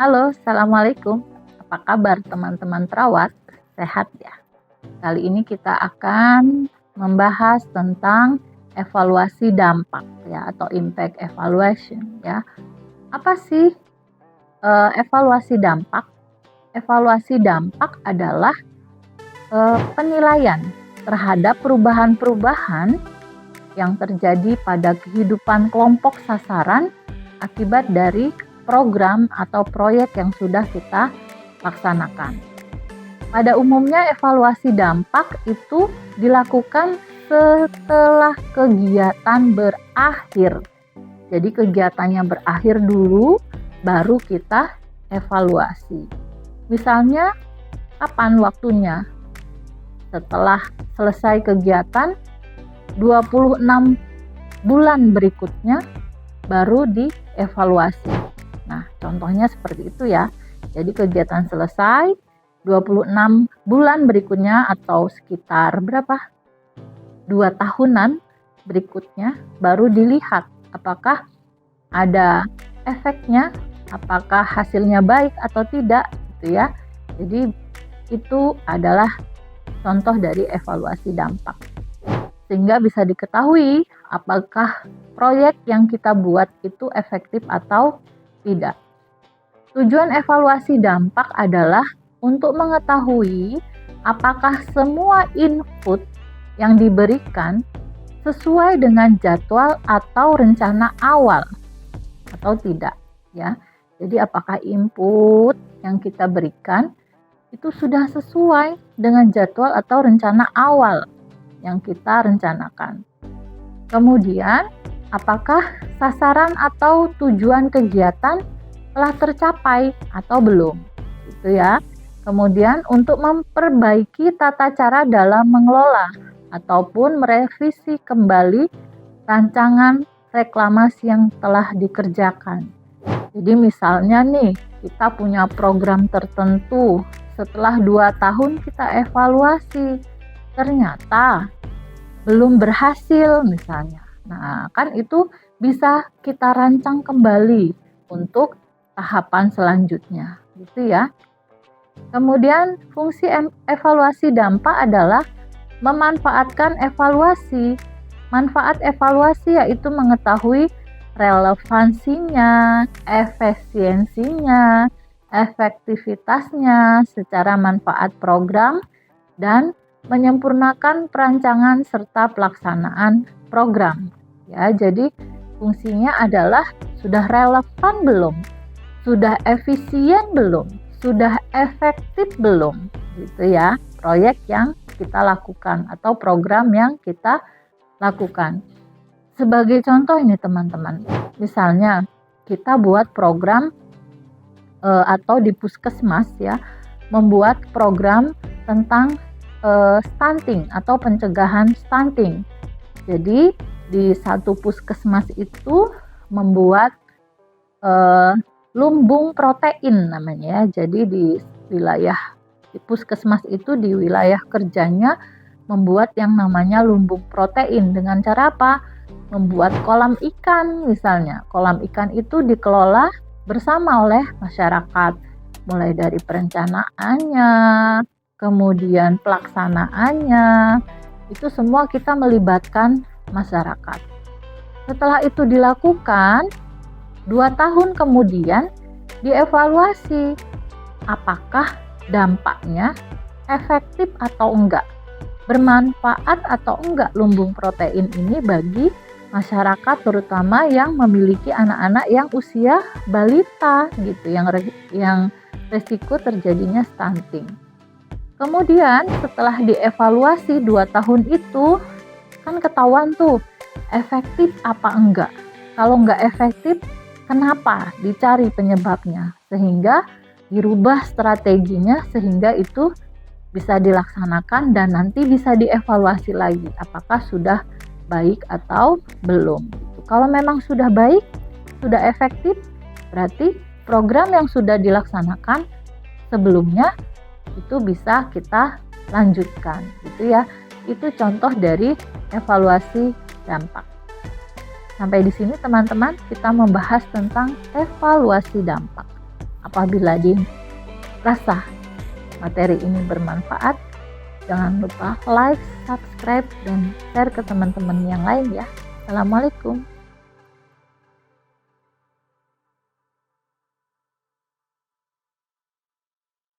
Halo, Assalamualaikum. Apa kabar teman-teman perawat? Sehat ya? Kali ini kita akan membahas tentang evaluasi dampak ya, atau impact evaluation ya. Apa sih evaluasi dampak? Evaluasi dampak adalah penilaian terhadap perubahan-perubahan yang terjadi pada kehidupan kelompok sasaran akibat dari program atau proyek yang sudah kita laksanakan. Pada umumnya evaluasi dampak itu dilakukan setelah kegiatan berakhir. Jadi kegiatannya berakhir dulu, baru kita evaluasi. Misalnya, kapan waktunya? Setelah selesai kegiatan, 26 bulan berikutnya baru dievaluasi. Nah, contohnya seperti itu ya. Jadi kegiatan selesai, 26 bulan berikutnya atau sekitar berapa? 2 tahunan berikutnya baru dilihat apakah ada efeknya, apakah hasilnya baik atau tidak gitu ya. Jadi itu adalah contoh dari evaluasi dampak. Sehingga bisa diketahui apakah proyek yang kita buat itu efektif atau tidak. Tujuan evaluasi dampak adalah untuk mengetahui apakah semua input yang diberikan sesuai dengan jadwal atau rencana awal atau tidak ya. Jadi apakah input yang kita berikan itu sudah sesuai dengan jadwal atau rencana awal yang kita rencanakan. Kemudian, apakah sasaran atau tujuan kegiatan telah tercapai atau belum? Gitu ya. Kemudian, untuk memperbaiki tata cara dalam mengelola ataupun merevisi kembali rancangan reklamasi yang telah dikerjakan. Jadi misalnya nih, kita punya program tertentu, setelah 2 tahun kita evaluasi, ternyata belum berhasil misalnya. Nah, kan itu bisa kita rancang kembali untuk tahapan selanjutnya, gitu ya. Kemudian fungsi evaluasi dampak adalah memanfaatkan evaluasi. Manfaat evaluasi yaitu mengetahui relevansinya, efisiensinya, efektivitasnya secara manfaat program, dan menyempurnakan perancangan serta pelaksanaan program. Ya, jadi fungsinya adalah sudah relevan belum? Sudah efisien belum? Sudah efektif belum? Gitu ya, proyek yang kita lakukan atau program yang kita lakukan. Sebagai contoh ini teman-teman, misalnya kita buat program atau di puskesmas ya, membuat program tentang stunting atau pencegahan stunting. Jadi di satu puskesmas itu membuat lumbung protein namanya ya. Jadi di puskesmas itu di wilayah kerjanya membuat yang namanya lumbung protein dengan cara apa? Membuat kolam ikan misalnya. Kolam ikan itu dikelola bersama oleh masyarakat, mulai dari perencanaannya, kemudian pelaksanaannya, itu semua kita melibatkan masyarakat. Setelah itu dilakukan, 2 tahun kemudian dievaluasi apakah dampaknya efektif atau enggak, bermanfaat atau enggak lumbung protein ini bagi masyarakat, terutama yang memiliki anak-anak yang usia balita gitu, yang resiko terjadinya stunting. Kemudian setelah dievaluasi 2 tahun itu kan ketahuan tuh efektif apa enggak. Kalau enggak efektif, kenapa? Dicari penyebabnya sehingga dirubah strateginya sehingga itu bisa dilaksanakan dan nanti bisa dievaluasi lagi apakah sudah baik atau belum. Kalau memang sudah baik, sudah efektif, berarti program yang sudah dilaksanakan sebelumnya itu bisa kita lanjutkan, gitu ya. Itu contoh dari evaluasi dampak. Sampai di sini teman-teman, kita membahas tentang evaluasi dampak. Apabila dirasa materi ini bermanfaat, jangan lupa like, subscribe, dan share ke teman-teman yang lain ya. Assalamualaikum.